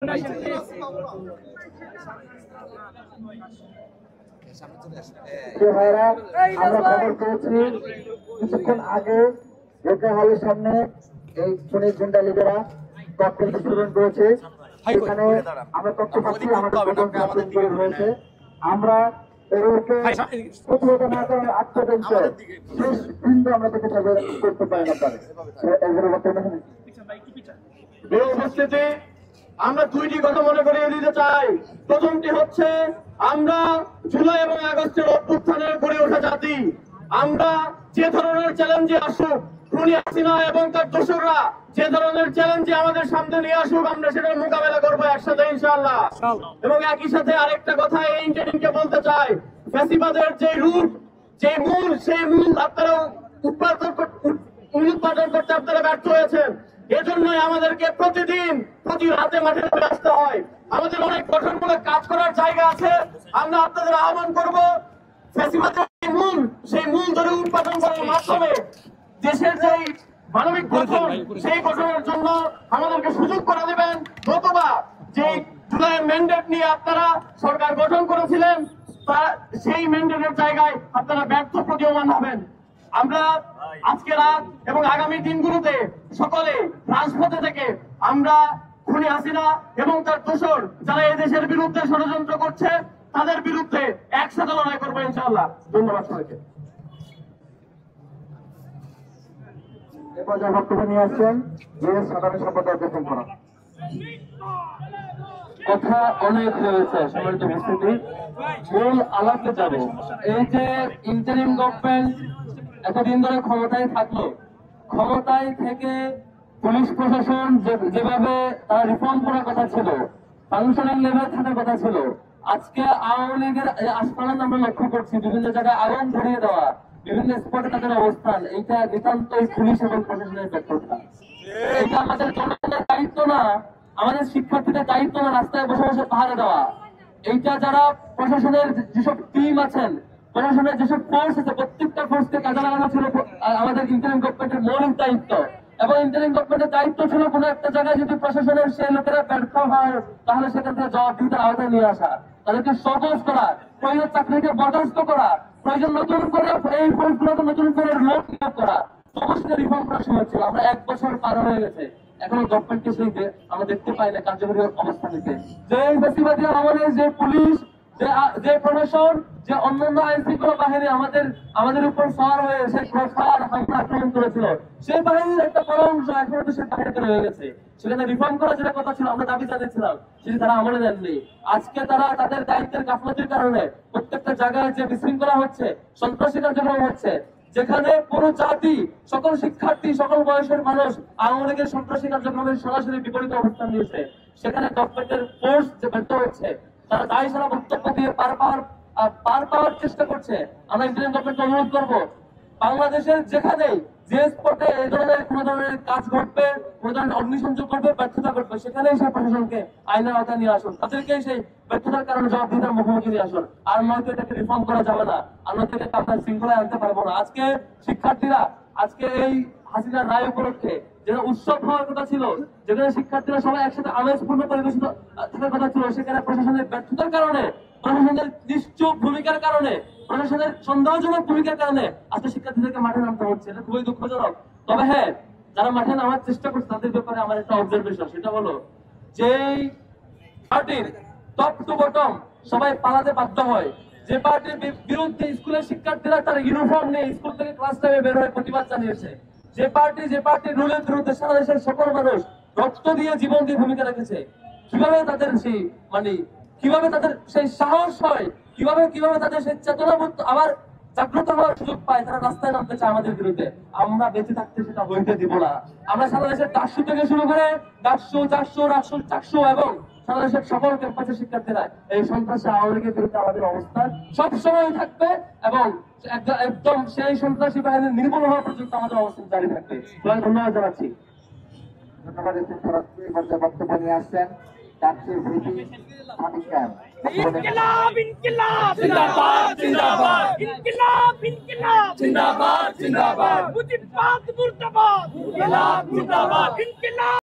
আমরা খবর পেয়েছি কিছুক্ষণ আগে ঢাকা হলের সামনে এই খুনি গুন্ডা লিডাররা ককটেল বিস্ফোরণ করেছে। এখানে আমরা তথ্য পাচ্ছি আমাদের রয়েছে। আমরা এদেরকে প্রতিহত না করার আগ পর্যন্ত শেষ বৃন্দ আমরা থেকে করতে পারি না। উপস্থিতি আমরা দুইটি কথা মনে করিয়ে দিতে চাই। প্রথমটি হচ্ছে আমরা জুলাই এবং আগস্টের অভ্যুত্থানের গড়ে ওঠা জাতি। আমরা যে ধরনের চ্যালেঞ্জে আসুক, খুনি হাসিনা এবং তার দোসররা যে ধরনের চ্যালেঞ্জে আমাদের সামনে নিয়ে আসুক, আমরা সেটার মোকাবেলা করবো একসাথে ইনশাআল্লাহ। এবং একই সাথে আরেকটা কথা এই ইন্টারনেটকে বলতে চাই, ফ্যাসিবাদের যে রূপ, যে মূল, সেই মূল আপনারা উৎপাদন করতে আপনারা ব্যর্থ হয়েছেন। এজন্যই আমাদেরকে প্রতিদিন প্রতি রাতে মাঠে নেমে আসতে হয়। আমাদের অনেক গঠনমূলক কাজ করার জায়গা আছে। আমরা আপনাদের আহ্বান করব, ফ্যাসিবাদের সেই মূল ধরে উৎপাদন করার মাধ্যমে দেশের যে মানবিক গঠন, সেই গঠনের জন্য আমাদেরকে সুযোগ করে দেবেন। নতুবা যে জুলাইয়ের ম্যান্ডেট নিয়ে আপনারা সরকার গঠন করেছিলেন, সেই ম্যান্ডেটের জায়গায় আপনারা ব্যর্থ প্রতীয়মান হবেন। আমরা আজকে রাত এবং আগামী দিনগুলোতে সকলে রাজপথে থেকে আমরা খুনি হাসিনা এবং তার দোসর যারা এই দেশের বিরুদ্ধে ষড়যন্ত্র করছে তাদের বিরুদ্ধে একসাথে লড়াই করবো ইনশাআল্লাহ। ধন্যবাদ সবাইকে। এ পর্যায়ে বক্তব্য নিয়ে আসছেন সাধারণ সম্পাদক অর্জন করা। কথা অনেক হয়েছে, সম্মানিত উপস্থিতি, মূল আলাপে যাব। এই যে ইন্টারিম গভর্নমেন্ট এতদিন ধরে ক্ষমতায় থাকলো, ক্ষমতায় থেকে পুলিশ প্রশাসন যেভাবে তারা রিফর্ম করার কথা ছিল, ফাংশনাল লেভেল থাকার কথা ছিল, আজকে আওয়ামী লীগের আস্ফালন আমরা লক্ষ্য করছি। বিভিন্ন জায়গায় আগুন ধরিয়ে দেওয়া, বিভিন্ন স্পটে তাদের অবস্থান, এইটা নিতান্তই পুলিশ এবং প্রশাসনের ব্যর্থতা। এটা আমাদের জনগণের দায়িত্ব না, আমাদের শিক্ষার্থীদের দায়িত্ব না রাস্তায় বসে বসে পাহারা দেওয়া। এইটা যারা প্রশাসনের যেসব টিম আছেন, প্রশাসনের যেসব ফোর্স আছে, প্রত্যেকটা ফোর্সকে কাজে লাগানো ছিল আমাদের ইন্টারিম গভর্নমেন্টের মৌলিক দায়িত্ব। এবং ইন্টারিম গভর্নমেন্টের দায়িত্ব ছিল কোন একটা জায়গায় যদি প্রশাসনের সেই লোকেরা ব্যর্থ হয়, তাহলে সেখান থেকে জবাবদিহিতার আওতায় নিয়ে আসা, তাদেরকে সহজ করা, প্রয়োজন চাকরিকে বরখাস্ত করা, প্রয়োজন নতুন করে এই ফোর্সগুলোকে নতুন করে লোক নিয়োগ করা, সমস্ত রিফর্ম করার সময় ছিল। আমরা 1 বছর পার হয়ে গেছে, এখনো গভর্নমেন্টকে সেই আমরা দেখতে পাই না কার্যকরী অবস্থা নিতে। যে বেশিরভাগই আমাদের যে পুলিশ, যে প্রশাসন, যে অন্যান্য আইন শৃঙ্খলা বাহিনী আমাদের উপর সওয়ার হয়ে সেই হামলা আক্রমণ করেছিল, সেই বাহিনীর একটা বড় অংশ এখনো দেশের বাইরে রয়ে গেছে। সেখানে রিফর্ম করার যেটা কথা ছিল, আমরা দাবি জানিয়েছিলাম, সেটি তারা আমলে নেননি। আজকে তারা তাদের দায়িত্বের গাফলতির কারণে প্রত্যেকটা জায়গায় যে বিশৃঙ্খলা হচ্ছে, সন্ত্রাসী কার্যক্রম হচ্ছে, যেখানে কোন জাতি, সকল শিক্ষার্থী, সকল বয়সের মানুষ আওয়ামী লীগের সন্ত্রাসী কার্যক্রমের সরাসরি বিপরীত অবস্থান নিয়েছে, সেখানে গভর্নমেন্টের ফোর্স যে ব্যর্থ হচ্ছে, তারা দায়ী সারা বক্তব্য দিয়ে পার পাওয়ার চেষ্টা করছে। আমরা ইন্টারিম গভর্নমেন্টকে অনুরোধ করবো, বাংলাদেশের যেখানেই যে স্পটে এই ধরনের কোন ধরনের কাজ ঘটবে, কোন ধরনের অগ্নিসংযোগ করবে, ব্যর্থতা করবে, সেখানেই সেই প্রশাসনকে আইনের আওতায় নিয়ে আসুন, তাদেরকে সেই ব্যর্থতার কারণে জবাবদিহিতার মুখোমুখি নিয়ে আসুন। আর নয়তো এটাকে রিফর্ম করা যাবে না, আর নয়তো এটাকে আপনার শৃঙ্খলায় আনতে পারবো না। আজকে শিক্ষার্থীরা, আজকে এই হাসিনার রায় উপলক্ষে যেটা উৎসব হওয়ার কথা ছিল, যেখানে শিক্ষার্থীরা সবাই একসাথে আবেগপূর্ণ পরিবেশিত থাকার কথা ছিল, সেখানে প্রশাসনের ব্যর্থতার কারণে, প্রশাসনের নিশ্চুপ ভূমিকার কারণে, প্রশাসনের সন্দেহজনক ভূমিকার কারণে আজকে শিক্ষার্থীদেরকে মাঠে নামতে হচ্ছে। এটা খুবই দুঃখজনক। তবে হ্যাঁ, যারা মাঠে নামার চেষ্টা করছে তাদের ব্যাপারে আমার একটা অবজারভেশন, সেটা হলো যে পার্টির টপ টু বটম সবাই পালাতে বাধ্য হয়, যে পার্টির বিরুদ্ধে স্কুলের শিক্ষার্থীরা তার ইউনিফর্ম নিয়ে স্কুল থেকে ক্লাস টাইমে বের হয়ে প্রতিবাদ জানিয়েছে, যে পার্টির রুলের বিরুদ্ধে সারা দেশের সকল মানুষ রক্ত দিয়ে জীবন দিয়ে ভূমিকা রেখেছে, কিভাবে তাদের সেই কিভাবে তাদের সেই সাহস হয়, কিভাবে তাদের সেই চেতনাবোধ আবার জাগ্রত হওয়ার সুযোগ পায়, তারা রাস্তায় নামতে চায় আমাদের বিরুদ্ধে। আমরা বেঁচে থাকতে সেটা হইতে দিব না। আমরা সারা দেশের 400 থেকে শুরু করে 400, 400, 400 এবং সারা দেশের সকল ক্যাম্পাসের শিক্ষার্থীরা এই সন্ত্রাসী আওয়ামী লীগের বিরুদ্ধে আমাদের অবস্থান সবসময় থাকবে এবং একদম সেই সন্ত্রাসী বাহিনীর নির্মূল হওয়া পর্যন্ত আমাদের অবস্থান জারি থাকবে। ধন্যবাদ জানাচ্ছি। ধন্যবাদ। বক্তব্য নিয়ে আসছেন ইনকিলাব ইনকিলাব জিন্দাবাদ জিন্দাবাদ ইনকিলাব ইনকিলাব জিন্দাবাদ জিন্দাবাদ মুজিবাদ মুর্দাবাদ ইনকিলাব মুর্দাবাদ ইনকিলাব